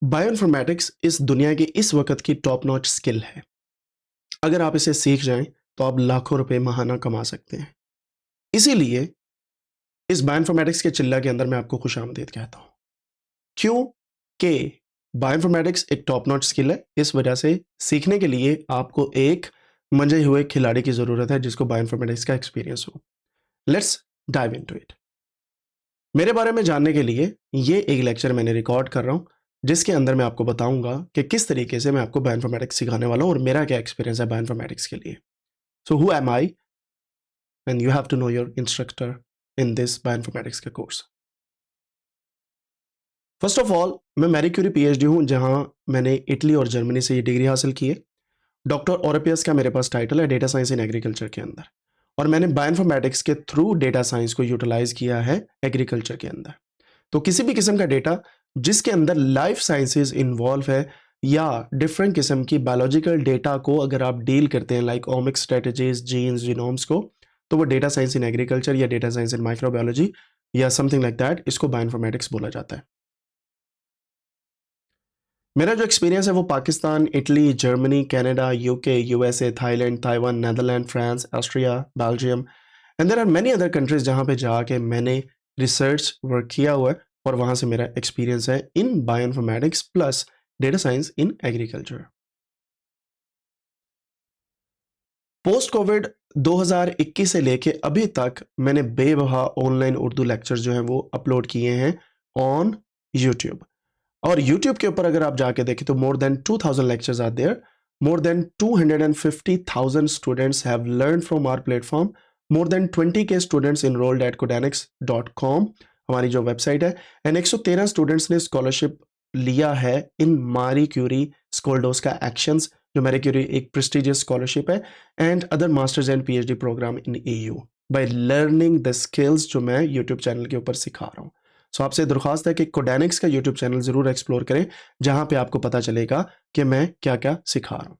Bioinformatics इस दुनिया की इस वक्त की टॉप नॉच स्किल है। अगर आप इसे सीख जाएं तो आप लाखों रुपए माहाना कमा सकते हैं। इसीलिए इस बायोइन्फॉर्मेटिक्स के चिल्ला के अंदर मैं आपको खुशामदीद कहता हूं। क्यों? कि बायोइन्फॉर्मेटिक्स एक टॉप नॉच स्किल है। इस वजह से सीखने के लिए आपको एक मंजे हुए खिलाड़ी की जरूरत है जिसको बायोइन्फॉर्मेटिक्स का एक्सपीरियंस हो। Let's dive into it. मेरे बारे में जानने के लिए ये एक लेक्चर मैंने रिकॉर्ड कर रहा हूं जिसके अंदर मैं आपको बताऊंगा कि किस तरीके से मैं आपको बायोइन्फॉर्मेटिक्स सिखाने वाला हूं और मेरा क्या एक्सपीरियंस है बायोइन्फॉर्मेटिक्स के लिए। So who am I and you have to know your instructor in this bioinformatics का कोर्स। फर्स्ट ऑफ ऑल, मैं मैरी क्यूरी पीएचडी हूं जहां मैंने इटली और जर्मनी से ये डिग्री हासिल की है। डॉक्टर ओरेपियस का मेरे पास टाइटल है डेटा साइंस इन एग्रीकल्चर के अंदर, और मैंने बायोइन्फॉर्मेटिक्स के थ्रू डेटा साइंस को यूटिलाइज किया है एग्रीकल्चर के अंदर। तो किसी भी किस्म का डेटा जिसके अंदर लाइफ साइंसेज इन्वॉल्व है या डिफरेंट किस्म की बायोलॉजिकल डेटा को अगर आप डील करते हैं like omic strategies, genes, genomes को, तो वो डेटा साइंस इन एग्रीकल्चर या डेटा साइंस इन माइक्रोबायोलॉजी या समथिंग लाइक दैट, इसको बायोइन्फॉर्मेटिक्स बोला जाता है। मेरा जो एक्सपीरियंस है वो Pakistan, Italy, Germany, Canada, UK, USA, Thailand, Taiwan, Netherlands, France, Austria, Belgium and there are many other countries जहां पे जाके मैंने रिसर्च वर्क किया हुआ है और वहां से मेरा एक्सपीरियंस है in bioinformatics plus data science in agriculture. Post covid 2021 से लेके अभी तक मैंने बेवहा ऑनलाइन उर्दू लेक्चर जो हैं वो अपलोड किए हैं ऑन यूट्यूब। और यूट्यूब के ऊपर अगर आप जाके देखें तो more than 2000 lectures are there. More than 250,000 students have learn from our platform. More than 20K students enrolled at codanix.com, हमारी जो वेबसाइट है। एंड 113 स्टूडेंट्स ने स्कॉलरशिप लिया है इन मारी क्यूरी स्कोल्डोस का एक्शंस, जो मैरी क्यूरी एक प्रेस्टिजियस स्कॉलरशिप है, and other masters and PhD programme in EU by learning the skills जो मैं यूट्यूब चैनल के ऊपर सिखा रहा हूँ। सो आपसे दरख्वास्त है कि कोडेनिक्स का यूट्यूब चैनल जरूर एक्सप्लोर करें जहां पे आपको पता चलेगा कि मैं क्या क्या सिखा रहा हूं।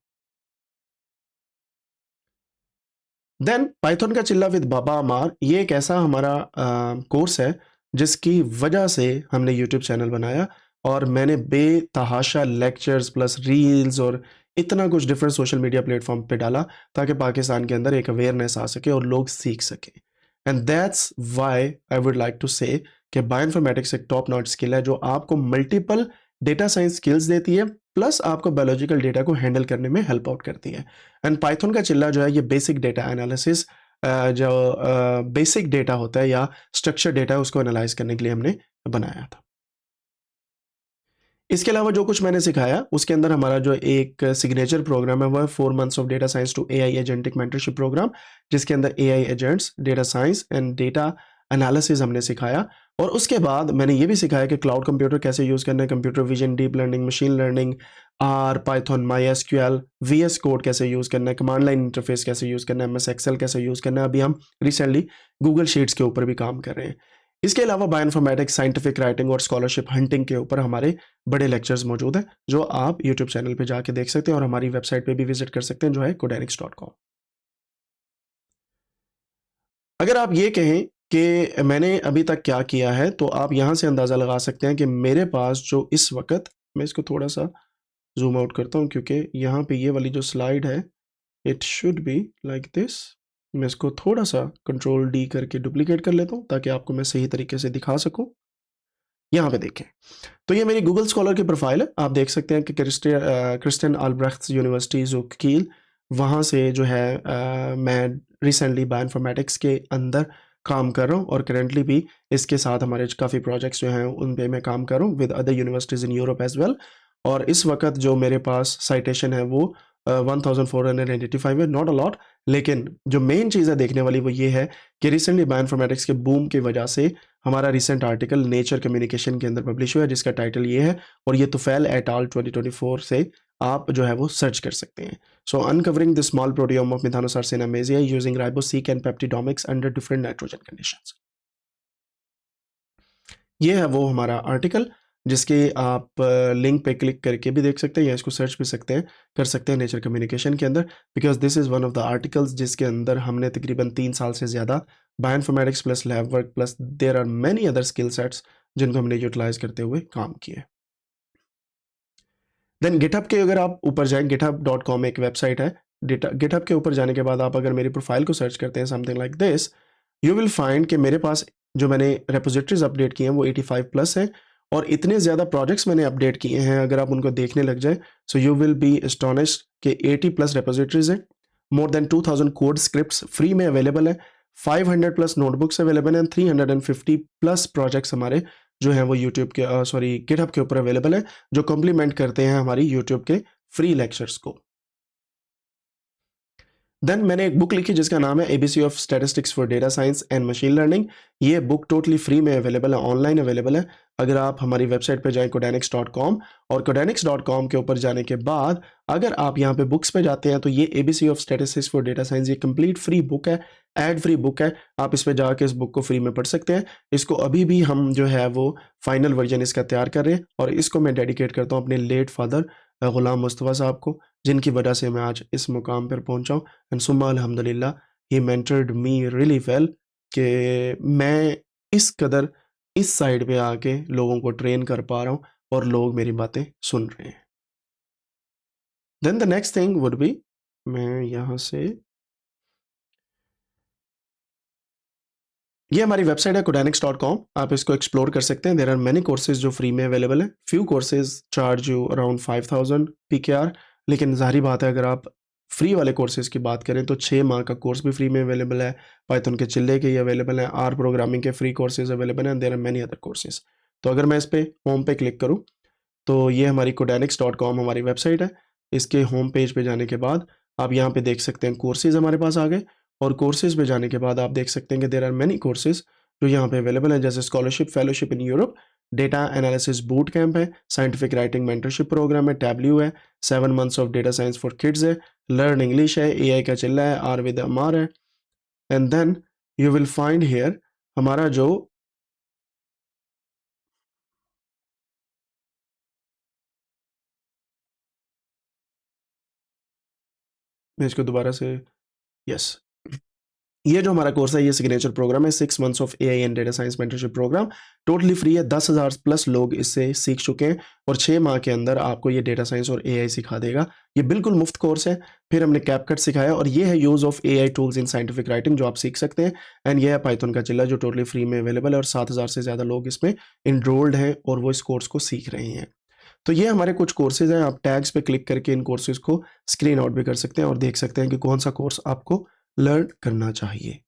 देन पाइथन का चिल्ला विद बाबा अमार, ये एक ऐसा हमारा कोर्स है जिसकी वजह से हमने यूट्यूब चैनल बनाया और मैंने बेतहाशा लेक्चर्स प्लस रील्स और इतना कुछ डिफरेंट सोशल मीडिया प्लेटफॉर्म पे डाला ताकि पाकिस्तान के अंदर एक अवेयरनेस आ सके और लोग सीख सकें। And that's why I would like to say कि बायोइन्फॉर्मेटिक्स एक टॉप नॉच स्किल है जो आपको मल्टीपल डेटा साइंस स्किल्स देती है प्लस आपको बायोलॉजिकल डेटा को हैंडल करने में हेल्प आउट करती है। एंड पाइथन का चिल्ला जो है ये बेसिक डेटा एनालिसिस, जो बेसिक डेटा होता है या स्ट्रक्चर डेटा है उसको एनालाइज करने के लिए हमने बनाया था। इसके अलावा जो कुछ मैंने सिखाया उसके अंदर हमारा जो एक सिग्नेचर प्रोग्राम है वो है 4 months of data science to AI agentic mentorship programme, जिसके अंदर AI agents, data science and data analysis हमने सिखाया। और उसके बाद मैंने ये भी सिखाया कि क्लाउड कंप्यूटर कैसे यूज़ करना है, computer vision, deep learning, machine learning, R, Python, MySQL, VS Code कैसे यूज़ करना है, कमांड लाइन इंटरफेस कैसे यूज़ करना है, एमएस एक्सेल कैसे यूज़ करना है। अभी हम रिसेंटली गूगल शीट्स के ऊपर भी काम कर रहे हैं। इसके अलावा बायोइन्फॉर्मेटिक्स, साइंटिफिक राइटिंग और स्कॉलरशिप हंटिंग के ऊपर हमारे बड़े लेक्चर्स मौजूद हैं जो आप यूट्यूब चैनल पे जाके देख सकते हैं और हमारी वेबसाइट पे भी विजिट कर सकते हैं जो है codanix.com। अगर आप ये कहें कि मैंने अभी तक क्या किया है तो आप यहाँ से अंदाज़ा लगा सकते हैं कि मेरे पास जो इस वक्त, मैं इसको थोड़ा सा जूम आउट करता हूँ क्योंकि यहाँ पे ये वाली जो स्लाइड है it should be like this. मैं इसको थोड़ा सा कंट्रोल डी करके डुप्लीकेट कर लेता हूँ ताकि आपको मैं सही तरीके से दिखा सकूँ। यहाँ पे देखें तो ये मेरी गूगल स्कॉलर की प्रोफाइल है। आप देख सकते हैं कि क्रिस्टियन अल्ब्रेख्ट यूनिवर्सिटी जो कील, वहाँ से जो है मैं रिसेंटली बायोइन्फॉर्मेटिक्स के अंदर काम कर रहा हूँ और करेंटली भी इसके साथ हमारे काफ़ी प्रोजेक्ट्स जो हैं उन पे मैं काम कर रहा हूँ with other universities in Europe as well. और इस वक्त जो मेरे पास साइटेशन है वो 1485 है, नॉट अ लॉट। लेकिन जो मेन चीज़ है देखने वाली वो ये है कि रिसेंटली बायोइन्फॉर्मेटिक्स के बूम की वजह से हमारा रिसेंट आर्टिकल नेचर कम्युनिकेशन के अंदर पब्लिश हुआ है जिसका टाइटल ये है, और ये तुफैल एट आल 2024 से आप जो है वो सर्च कर सकते हैं। So uncovering the small proteome of Methanosarcina mazei using riboseq and peptidomics under different nitrogen conditions. ये है वो हमारा आर्टिकल जिसके आप लिंक पे क्लिक करके भी देख सकते हैं या इसको सर्च भी सकते हैं, कर सकते हैं नेचर कम्युनिकेशन के अंदर, because this is one of the articles जिसके अंदर हमने तकरीबन 3 साल से ज़्यादा bioinformatics plus lab work plus there are many other skill sets जिनको हमने यूटिलाइज करते हुए काम किए। देन गिटहब के अगर आप ऊपर जाएँ, github.com एक वेबसाइट है। गिटहब के ऊपर जाने के बाद आप अगर मेरी प्रोफाइल को सर्च करते हैं something like this, you will find कि मेरे पास जो मैंने रिपॉजिटरीज अपडेट किए हैं वो 85 प्लस है, और इतने ज़्यादा प्रोजेक्ट्स मैंने अपडेट किए हैं, अगर आप उनको देखने लग जाए so you will be astonished कि 80 प्लस रिपॉजिटरीज है, मोर देन 2000 कोड स्क्रिप्ट्स फ्री में अवेलेबल है, 500 प्लस नोटबुक्स अवेलेबल हैं, 350 प्लस प्रोजेक्ट्स हमारे जो हैं वो यूट्यूब के सॉरी गिटहब के ऊपर अवेलेबल है, जो कॉम्प्लीमेंट करते हैं हमारी यूट्यूब के फ्री लेक्चर्स को। देन मैंने एक बुक लिखी जिसका नाम है ABC of statistics for data science and machine learning. ये बुक टोटली फ्री में अवेलेबल है, ऑनलाइन अवेलेबल है। अगर आप हमारी वेबसाइट पे जाएं codanix.com, और codanix.com के ऊपर जाने के बाद अगर आप यहाँ पे बुक्स पे जाते हैं तो ये ABC of statistics for data science ये कंप्लीट फ्री बुक है, एड फ्री बुक है। आप इस पे जाके इस बुक को फ्री में पढ़ सकते हैं। इसको अभी भी हम जो है वो फाइनल वर्जन इसका तैयार कर रहे हैं, और इसको मैं डेडिकेट करता हूँ अपने लेट फादर गुलाम मुस्तफ़ा साहब को, जिनकी वजह से मैं आज इस मुकाम पर पहुँचा हूँ। एंड सुम्मा अल्हम्दुलिल्लाह ही मेंटर्ड मी रियली वेल कि मैं इस कदर इस साइड पे आके लोगों को ट्रेन कर पा रहा हूँ और लोग मेरी बातें सुन रहे हैं। Then the next thing would be, मैं यहाँ से, ये हमारी वेबसाइट है codanix.com, आप इसको एक्सप्लोर कर सकते हैं। देयर आर मेनी कोर्सेज जो फ्री में अवेलेबल हैं। Few courses charge you around 5000 PKR, लेकिन ज़ाहिर बात है अगर आप फ्री वाले कोर्सेज की बात करें तो 6 माह का कोर्स भी फ्री में अवेलेबल है, पाइथन के चिल्ले के ही अवेलेबल हैं, आर प्रोग्रामिंग के फ्री कोर्सेज अवेलेबल हैं, there are many other courses. तो अगर मैं इस पे होम पे क्लिक करूँ तो ये हमारी codanix.com हमारी वेबसाइट है। इसके होम पेज पे जाने के बाद आप यहाँ पे देख सकते हैं कोर्सेज़ हमारे पास आ गए, और कोर्सेज़ पे जाने के बाद आप देख सकते हैं कि देयर आर मेनी कोर्सेज़ जो यहाँ पे अवेलेबल हैं, जैसे scholarship fellowship in Europe, data analysis boot camp है, साइंटिफिक राइटिंग मेंटरशिप प्रोग्राम है, टैब्ल्यू है, 7 months of data science for kids है, लर्न इंग्लिश है, एआई का चिल्ला है, आर विद अमार है। And then you will find here हमारा जो, मैं इसको दोबारा से, यस, ये जो हमारा कोर्स है ये सिग्नेचर प्रोग्राम है, 6 months of AI and data science mentorship program, totally free है। 10,000 प्लस लोग इससे सीख चुके हैं, और 6 माह के अंदर आपको ये डेटा साइंस और एआई सिखा देगा। ये बिल्कुल मुफ्त कोर्स है। फिर हमने कैपकट सिखाया, और ये है use of AI tools in scientific writing जो आप सीख सकते हैं। एंड ये है पाइथन का चिल्ला जो टोटली फ्री में अवेलेबल है, और 7,000 से ज़्यादा लोग इसमें इनरोल्ड हैं और वो इस कोर्स को सीख रहे हैं। तो ये हमारे कुछ कोर्सेज हैं, आप टैग्स पे क्लिक करके इन कोर्सेज को स्क्रीन आउट भी कर सकते हैं और देख सकते हैं कि कौन सा कोर्स आपको लर्न करना चाहिए।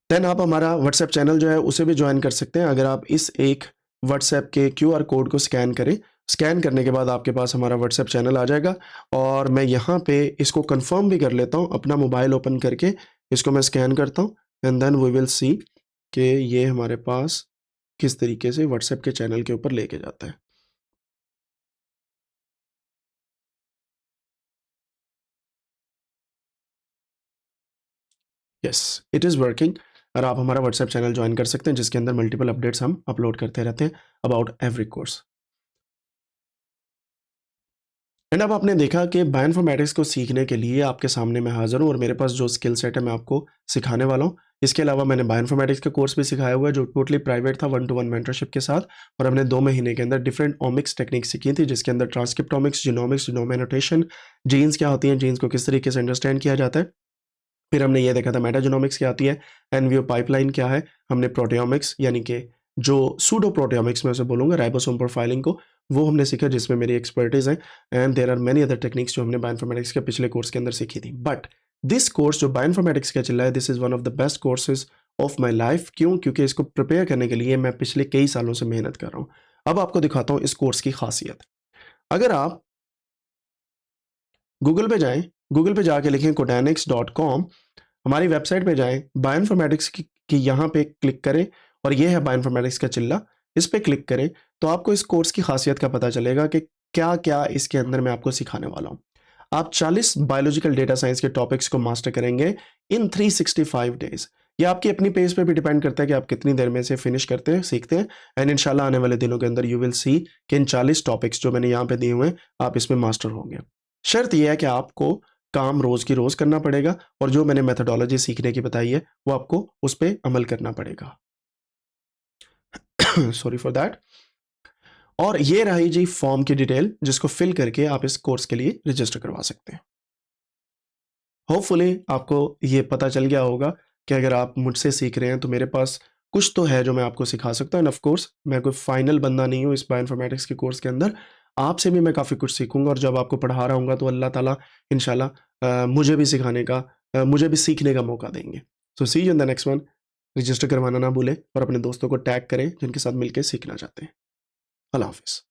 देन आप हमारा व्हाट्सएप चैनल जो है उसे भी ज्वाइन कर सकते हैं। अगर आप इस एक व्हाट्सएप के क्यूआर कोड को स्कैन करें, स्कैन करने के बाद आपके पास हमारा व्हाट्सएप चैनल आ जाएगा, और मैं यहाँ पे इसको कंफर्म भी कर लेता हूँ अपना मोबाइल ओपन करके, इसको मैं स्कैन करता हूँ, and then we will see कि ये हमारे पास किस तरीके से व्हाट्सएप के चैनल के ऊपर लेके जाता है। यस, इट इज़ वर्किंग, और आप हमारा व्हाट्सएप चैनल ज्वाइन कर सकते हैं जिसके अंदर मल्टीपल अपडेट्स हम अपलोड करते रहते हैं अबाउट एवरी कोर्स। एंड अब आपने देखा कि बायोइन्फॉर्मेटिक्स को सीखने के लिए आपके सामने मैं हाज़िर हूँ, और मेरे पास जो स्किल सेट है मैं आपको सिखाने वाला हूँ। इसके अलावा मैंने बायोइन्फॉर्मेटिक्स का कोर्स भी सिखाया हुआ है जो टोटली प्राइवेट था, 1 टू 1 मेंटरशिप के साथ, और हमने 2 महीने के अंदर डिफरेंट ओमिक्स टेक्निक सीखी थी, जिसके अंदर transcriptomics, genomics, genome annotation, genes क्या होती हैं, जीन्स को किस तरीके से अंडरस्टैंड किया जाता है। फिर हमने ये देखा था मेटाजेनोमिक्स क्या आती है, एनवीओ पाइपलाइन क्या है, हमने प्रोटियोमिक्स यानी कि जो सूडो प्रोटियोमिक्स मैं उसे बोलूँगा, राइबोसोम प्रोफाइलिंग को, वो हमने सीखा जिसमें मेरी एक्सपर्टीज़ है। And there are many other techniques जो हमने बायोइन्फॉर्मेटिक्स के पिछले कोर्स के अंदर सीखी थी। बट दिस कोर्स जो बायोइन्फॉर्मेटिक्स का चल रहा है, this is one of the best courses of my life. क्यों? क्योंकि इसको प्रिपेयर करने के लिए मैं पिछले कई सालों से मेहनत कर रहा हूँ। अब आपको दिखाता हूँ इस कोर्स की खासियत। अगर आप गूगल पे जाएँ, गूगल पे जाके लिखें codanix.com, हमारी वेबसाइट पे जाएँ, बायोइन्फॉर्मेटिक्स की यहाँ पे क्लिक करें, और ये है बायोइन्फॉर्मेटिक्स का चिल्ला, इस पे क्लिक करें, तो आपको इस कोर्स की खासियत का पता चलेगा कि क्या-क्या इसके अंदर मैं आपको सिखाने वाला हूँ। आप 40 बायोलॉजिकल डेटा साइंस के टॉपिक्स को मास्टर करेंगे इन 365 डेज़। ये आपकी अपनी पेस पे भी डिपेंड करता है कि आप कितनी देर में इसे फिनिश करते हैं, सीखते हैं, एंड इंशाल्लाह आने वाले दिनों के अंदर यू विल सी कि इन 40 टॉपिक्स जो मैंने यहाँ पे दिए हुए हैं, आप इसमें मास्टर होंगे। शर्त ये है कि आपको काम रोज़ की रोज़ करना पड़ेगा, और जो मैंने मेथोडोलॉजी सीखने की बताई है, वो आपको उस पे अमल करना पड़ेगा। Sorry for that. और ये रही जी फॉर्म की डिटेल, जिसको फिल करके आप इस कोर्स के लिए रजिस्टर करवा सकते हैं। होपफुली आपको ये पता चल गया होगा कि अगर आप मुझसे सीख रहे हैं तो मेरे पास कुछ तो है जो मैं आपको सिखा सकता हूँ। एंड ऑफ कोर्स मैं कोई फाइनल बंदा नहीं हूँ इस बायोइन्फॉर्मेटिक्स के कोर्स के अंदर। आपसे भी मैं काफ़ी कुछ सीखूंगा, और जब आपको पढ़ा रहा हूँगा तो अल्लाह ताला इंशाल्लाह मुझे भी सिखाने का मुझे भी सीखने का मौका देंगे। So see you in the next one. Register करवाना ना भूलें और अपने दोस्तों को टैग करें जिनके साथ मिलकर सीखना चाहते हैं। अल्लाह हाफिज़।